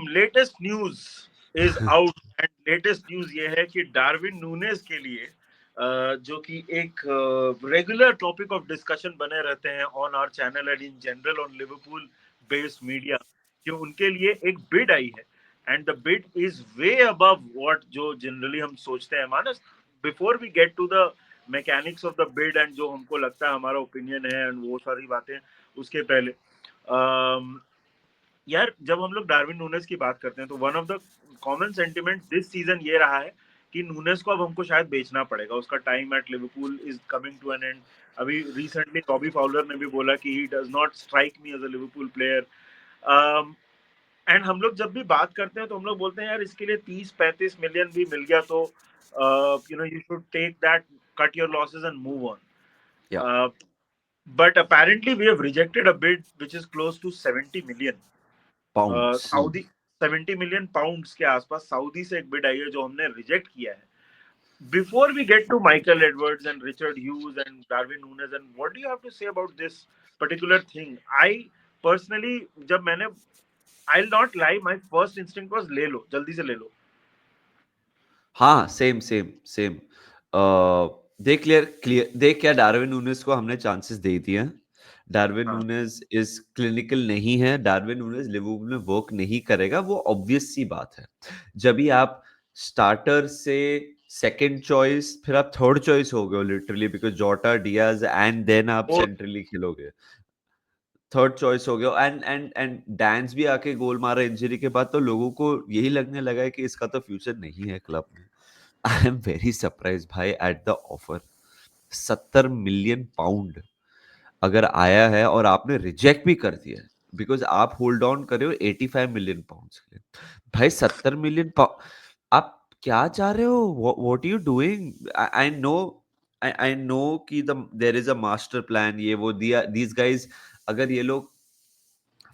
Latest news is out and latest news ये है कि डार्विन नूनेज के लिए जो कि एक रेगुलर टॉपिक ऑफ डिस्कशन बने रहते हैं on our channel and in general on Liverpool based media, कि उनके लिए एक बिड आई है and the bid is way above what जो जनरली हम सोचते हैं Manas. Before we get to the mechanics of the bid and जो हमको लगता है हमारा ओपिनियन है एंड वो सारी बातें, उसके पहले यार जब हम लोग डार्विन नूनेज की बात करते हैं तो one of the common sentiment this season ये रहा है कि नूनेज को अब हमको शायद बेचना पड़ेगा, उसका time at Liverpool is coming to an end. अभी रिसेंटली रॉबी फाउलर ने भी बोला कि he does not strike me as a Liverpool player. And हम लोग जब भी बात करते हैं तो हम लोग बोलते हैं यार इसके लिए 30-35 मिलियन भी मिल गया तो you should take that, cut your losses and move Yeah. On. But apparently we have rejected a bid which is close to 70 million Pounds. Saudi, 70 million pounds के आसपास सऊदी से एक बिड आई है जो हमने रिजेक्ट किया है। Before we get to Michael Edwards and Richard Hughes and Darwin Núñez, and what do you have to say about this particular thing? I personally, जब मैंने, I'll not lie, my first instinct was ले लो, जल्दी से ले लो। हाँ, same same same. देख क्या Darwin Nunez को हमने चांसेस दे दिए हैं। डार्विन हाँ नूनेज इस क्लिनिकल नहीं है, डार्विन नूनेज लिवरपूल में वर्क नहीं करेगा, वो ऑब्वियस सी बात है। जब भी आप स्टार्टर से सेकंड चॉइस फिर आप थर्ड चॉइस हो गए लिटरली, बिकॉज जोटा डियाज एंड देन आप वो सेंट्रली खेलोगे, थर्ड चॉइस हो गया। एंड डांस भी आके गोल मारा इंजरी के बाद, तो लोगों को यही लगने लगा है कि इसका तो फ्यूचर नहीं है क्लब में। आई एम वेरी सरप्राइज भाई at the offer. 70 million pound अगर आया है और आपने रिजेक्ट भी कर दिया है बिकॉज आप होल्ड ऑन कर रहे हो 85 मिलियन पाउंड के लिए। भाई 70 मिलियन आप क्या चाह रहे हो? What are you doing? I know, I know कि there is a master plan, ये वो दिया दीज गाइज। अगर ये लोग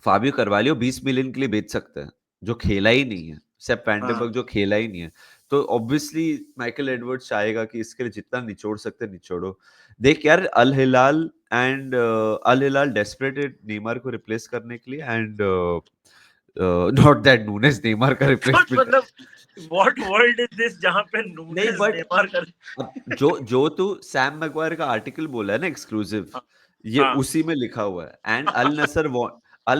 फाबियो करवालियो 20 मिलियन के लिए बेच सकते हैं, जो खेला ही नहीं है, सेप हाँ वैंडरबर्ग जो खेला ही नहीं है, तो ऑब्वियसली माइकल एडवर्ड्स चाहेगा कि इसके लिए जितना निचोड़ सकते हैं निचोड़ो। देख यार, अल हिलाल डेस्परेटेड नेमार को रिप्लेस करने के लिए, and not that Nunez Neymar का तो रिप्लेसमेंट। मतलब what world is this जहां पे नहीं नूनेज बट नेमार कर। अब जो तू सैम मैगवायर का आर्टिकल बोला है ना एक्सक्लूसिव, हाँ ये हाँ उसी में लिखा हुआ है। And Al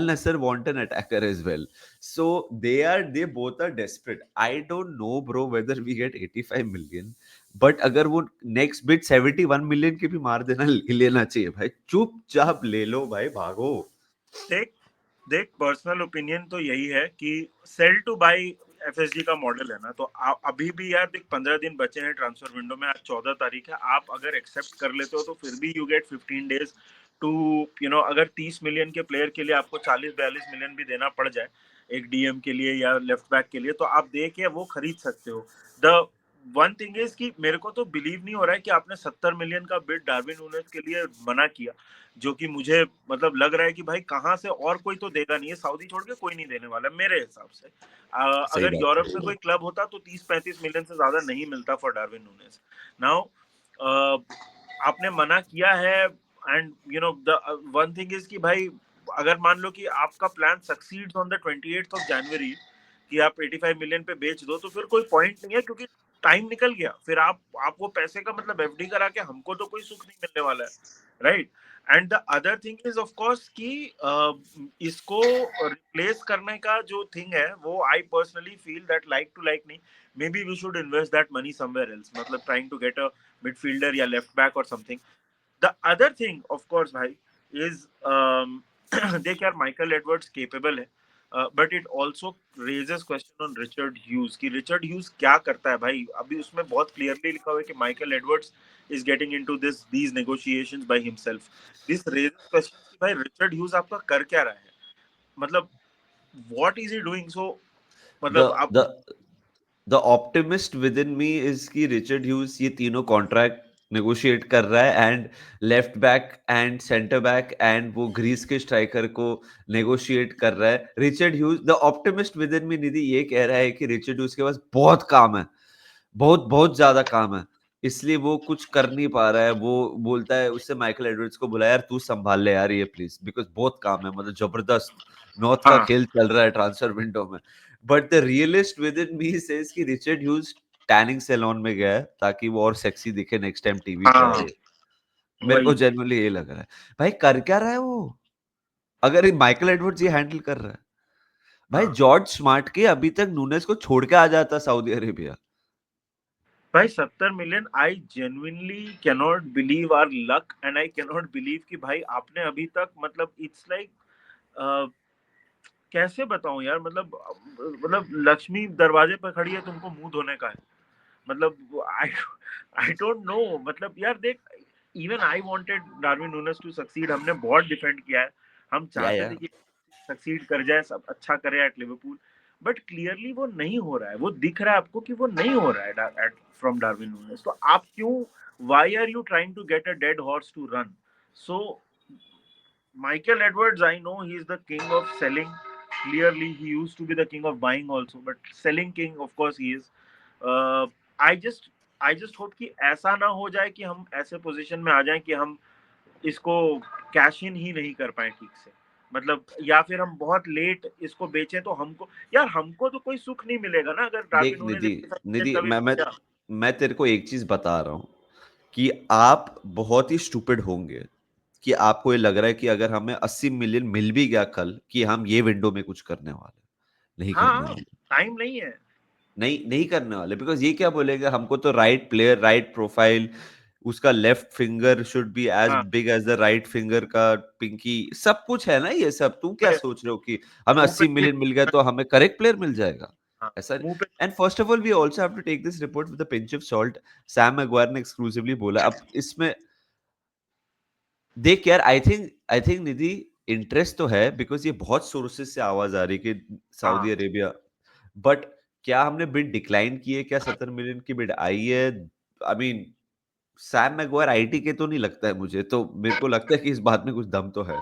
Nassr want an attacker as well, so they both are desperate. I don't know bro whether we get 85 million, but अगर वो नेक्स्ट बिट 71 मिलियन की भी मार देना, ले लेना चाहिए भाई, चुपचाप ले लो भाई, भागो। देख देख पर्सनल ओपिनियन तो यही है कि सेल टू बाई एफएसजी का मॉडल है ना, तो आप अभी भी यार देख 15 दिन बचे हैं ट्रांसफर विंडो में, आज 14 तारीख है। आप अगर एक्सेप्ट कर लेते हो तो फिर भी यू गेट 15 डेज टू अगर 30 मिलियन के प्लेयर के लिए आपको 40-42 मिलियन भी देना पड़ जाए एक डीएम के लिए या लेफ्ट बैक के लिए, तो आप दे के वो खरीद सकते हो। द वन थिंग इज कि मेरे को तो बिलीव नहीं हो रहा है कि आपने 70 मिलियन का बिड डार्विन नूनेज के लिए मना किया, जो कि मुझे मतलब लग रहा है कि भाई कहाँ से और कोई तो देगा नहीं है, सऊदी छोड़ के कोई नहीं देने वाला है मेरे हिसाब से। सही अगर बात यूरोप है। में कोई क्लब होता तो 30-35 मिलियन से ज्यादा नहीं मिलता फॉर डार्विन नूनेज। नाउ आपने मना किया है and the one thing is कि भाई अगर मान लो कि आपका प्लान सक्सीड्स ऑन द 28 जनवरी कि आप 85 मिलियन पे बेच दो, तो फिर कोई पॉइंट नहीं है क्योंकि टाइम निकल गया। फिर आप वो पैसे का मतलब एफडी करा के हमको तो कोई सुख नहीं मिलने वाला है, right? And the other thing is of course कि इसको रिप्लेस करने का जो थिंग है वो I personally feel that like to like नहीं, maybe we should invest that money somewhere else, मतलब trying to get a midfielder या लेफ्ट बैक और something. The other thing of course भाई इज देख यार Michael Edwards capable है, but it also raises question on Richard huge कि Richard huge क्या करता है भाई। अभी उसमें बहुत क्लियरली लिखा हुआ है कि Michael Edwards is getting into these negotiations by himself. This raises question कि भाई रिचर्ड ह्यूज आपका कर क्या रहा है, मतलब what is he doing? So मतलब द आप the the optimist within me is कि रिचर्ड ह्यूज ये तीनों कॉन्ट्रैक्ट नेगोशिएट कर रहा है, and left back and centre back and वो ग्रीस के स्ट्राइकर को नेगोशिएट कर रहा है Richard Hughes. The optimist within me Nidhi ये कह रहा है कि रिचर्ड ह्यूज के पास बहुत काम है, बहुत बहुत ज्यादा काम है। इसलिए वो कुछ कर नहीं पा रहा है। वो बोलता है, उससे माइकल एडवर्ड्स को बोला, यार तू संभाल ले यार ये प्लीज, बिकॉज बहुत काम है, मतलब जबरदस्त नॉर्थ का हाँ खेल चल रहा है ट्रांसफर विंडो में। But the realist with in me says कि रिचर्ड ह्यूज टैनिंग सैलून में गया है ताकि वो और सेक्सी दिखे नेक्स्ट टाइम टीवी पे हाँ आए। मेरे को वही। जेन्युइनली ये लग रहा है। भाई कर क्या रहा है वो? अगर माइकल एडवर्ड्स ये हैंडल कर रहा है, भाई हाँ जॉर्ज स्मार्ट के अभी तक नूनेस को छोड़ के आ जाता सऊदी अरेबिया। भाई 70 million, I genuinely cannot believe our luck and I cannot believe कि भाई आपने अभी तक मतलब इट्स लाइक कैसे बताऊं यार, मतलब लक्ष्मी दरवाजे पर खड़ी है, तुमको मुंह धोने का है। मतलब आई आई डोंट नो। मतलब यार देख, even I wanted Darwin Nunez to succeed, हमने बहुत डिफेंड किया है, हम चाहते या थे कि सक्सीड कर जाए, सब अच्छा करे एट लिवरपूल, बट क्लियरली वो नहीं हो रहा है। वो दिख रहा है आपको कि वो नहीं हो रहा है एट फ्रॉम डार्विन नूनेस। तो आप क्यों, why are you trying to get a dead horse to run? So Michael Edwards, I know he is the king of selling. Clearly, he used to be the king of buying also, but selling king, of course, he is. Uh, I just, I just hope कि ऐसा ना हो जाए कि हम ऐसे position में आ जाएं कि हम इसको कैश इन ही नहीं कर पाए ठीक से। मतलब या फिर हम बहुत लेट इसको बेचें तो हमको, यार हमको तो कोई सुख नहीं मिलेगा ना अगर डार्विन देख नूनेज निधि, 85 निधि कभी बेचा। मैं तेरे को एक चीज बता रहा हूँ कि आप बहुत ही स्टूपिड होंगे कि आपको ये लग रहा है कि अगर हमें 80 मिलियन मिल भी गया कल कि हम ये विंडो में कुछ करने वाले। नहीं करने हाँ, वाले। टाइम नहीं है। नहीं नहीं करने वाले, बिकॉज ये क्या बोलेगा हमको तो राइट प्लेयर, राइट प्रोफाइल, उसका left finger should be as हाँ, big as the right finger का पिंकी, सब कुछ है ना ये सब। तुम क्या पे सोच रहे हो कि हमें मुंह 80 पे मिलियन मिल गया तो हमें करेक्ट प्लेयर मिल जाएगा? हाँ, ऐसा। मुंह पे। And first of all we also have to take this report with a pinch of salt. Sam Maguire ने एक्सक्लूसिवली बोला अब इसमें। देख यार, आई थिंक निधि, इंटरेस्ट तो है बिकॉज ये बहुत सोर्सेज से आवाज आ रही है कि हाँ, सऊदी अरेबिया। बट क्या हमने बिड डिक्लाइन की है? क्या 70 मिलियन की बिड आई है? I mean Sam Maguire IT के तो नहीं लगता है मुझे, तो मेरे को लगता है कि इस बात में कुछ दम तो है।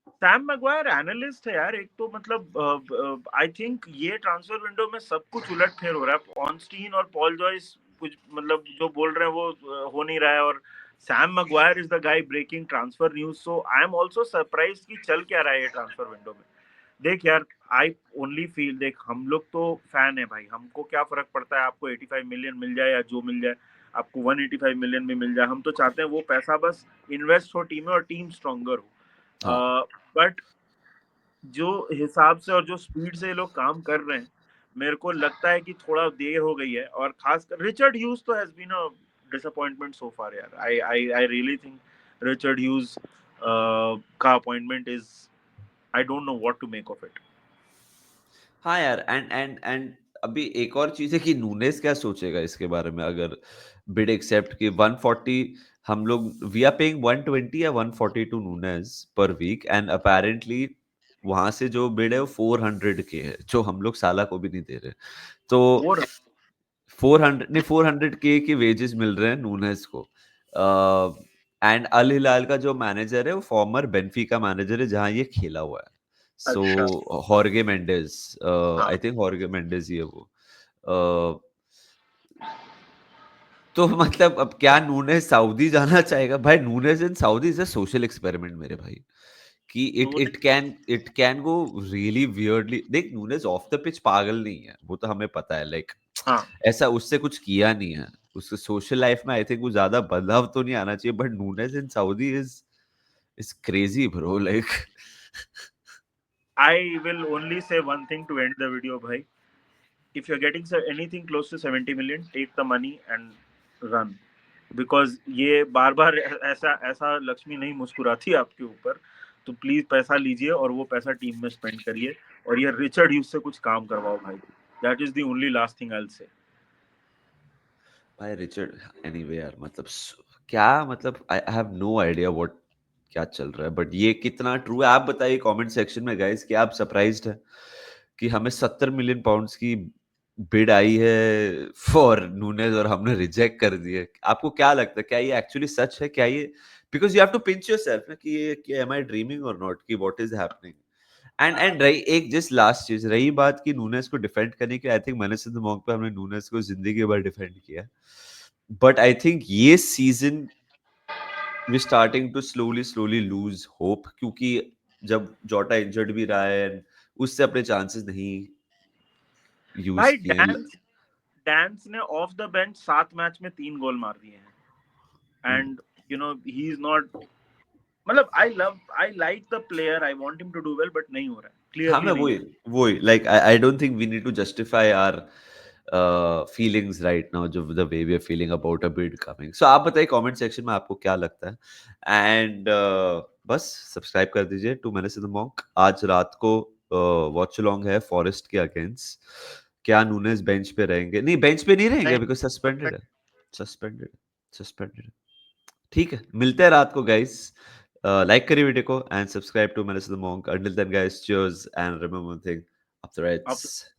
सैम मैगवायर एनालिस्ट है यार एक तो, मतलब आई थिंक ये ट्रांसफर विंडो में सब कुछ उलट फेर हो रहा है। ऑनस्टीन और पॉल जॉइस कुछ मतलब जो बोल रहे हैं वो हो नहीं रहा है, और Sam Maguire is the guy breaking transfer news. So I am also surprise कि चल क्या रहा है ये ट्रांसफर विंडो में। देख यार, आई ओनली फील, देख हम लोग तो फैन है भाई, हमको क्या फर्क पड़ता है आपको 85 मिलियन मिल जाए या जो मिल जाए, आपको 185 मिलियन भी मिल जाए, हम तो चाहते हैं वो पैसा बस इन्वेस्ट हो टीम में और टीम स्ट्रॉन्गर हाँ। हो। बट जो हिसाब से और जो स्पीड से ये लोग काम कर रहे हैं, मेरे को लगता है कि थोड़ा देर हो गई है। और खासकर रिचर्ड ह्यूज तो has been a disappointment so far यार। I really think Richard Hughes का appointment is, I don't know what to make of it. हाँ यार, एंड अभी एक और चीज है कि नूनेस क्या सोचेगा इसके बारे में अगर बिड एक्सेप्ट की 140। हम लोग वी आर पेइंग 120 या 140 to Nunez per week, and apparently वहां से जो बिड है वो 400 के है, जो हम लोग साला को भी नहीं दे रहे। तो वो 400 नहीं, 400 के वेजेस मिल रहे हैं नूनेस को। एंड अल हिलाल का जो मैनेजर है वो फॉर्मर बेनफिका मैनेजर है जहां ये खेला हुआ है। सो अच्छा। हॉर्गे मेंडेस, आई हाँ, थिंक हॉर्गे मेंडेस ही है वो। अ, तो मतलब अब क्या नूनेस सऊदी जाना चाहेगा? भाई Nunes in Saudi is a social experiment मेरे भाई। कि it Nunes, it can go really weirdly. देख नूनेस ऑफ द पिच पागल नहीं है, वो तो हमें पता है, लाइक हाँ, ऐसा उससे कुछ किया नहीं है। उसके सोशल लाइफ में आई थिंक वो ज्यादा बदलाव तो नहीं आना चाहिए, but Nunez in Saudi is crazy bro, like. I will only say one thing to end the video, bhai. If you're getting anything close to 70 million, take the money and run. Because ये बार बार ऐसा ऐसा लक्ष्मी नहीं मुस्कुराती आपके ऊपर। तो please पैसा लीजिए और वो पैसा टीम में स्पेंड करिए, और ये रिचर्ड ह्यूज से कुछ काम करवाओ भाई। That is the only last thing I will say. भाई रिचर्ड, एनीवे यार, मतलब क्या, मतलब I have no idea what क्या चल रहा है, बट ये कितना ट्रू है आप बताइए कमेंट सेक्शन में गाइस। कि आप सरप्राइज्ड है कि हमें 70 मिलियन पाउंड्स की बिड आई है फॉर नूनेज और हमने रिजेक्ट कर दिए? आपको क्या लगता है, क्या ये एक्चुअली सच है? क्या ये, because you have to pinch yourself ना कि ये, कि एम आई ड्रीमिंग और नॉट, कि व्हाट इज हैपनिंग? एंड रही एक जस्ट लास्ट चीज, रही बात कि नूनेस को डिफेंड करने की, आई थिंक मैंने सिद्ध मौके पे हमने नूनेस को जिंदगी भर डिफेंड किया। बट आई थिंक ये season we starting to slowly lose hope, क्योंकि जब जोटा इंजर्ड भी रहा है and उससे अपने चांसेस नहीं यूज भाई किए। डैंस ने ऑफ द बेंच 7 मैच में 3 गोल मार दिए हैं, हम्म। एंड ही इज नॉट, मतलब I like the player, I want him to do well, but नहीं हो रहा है, हाँ, क्लियरली मैं नहीं वही हो रहा वही like I don't think we need to justify our feelings right now, जो the way we are feeling about a bid coming. So आप बताइए कमेंट सेक्शन में आपको क्या लगता है, एंड बस सब्सक्राइब कर दीजिए टू मैनेज द मॉन्क। आज रात को वॉच अलोंग है फॉरेस्ट के अगेंस्ट। क्या नूनेज बेंच पे रहेंगे? नहीं, बेंच पे नहीं रहेंगे है। बिकॉज सस्पेंडेड नहीं, है। Suspended suspended. ठीक है, मिलते हैं रात को गाइस। लाइक करिए वीडियो को and subscribe to Manage the Monk. Until then guys, cheers and remember one thing, up the अब रेड्स।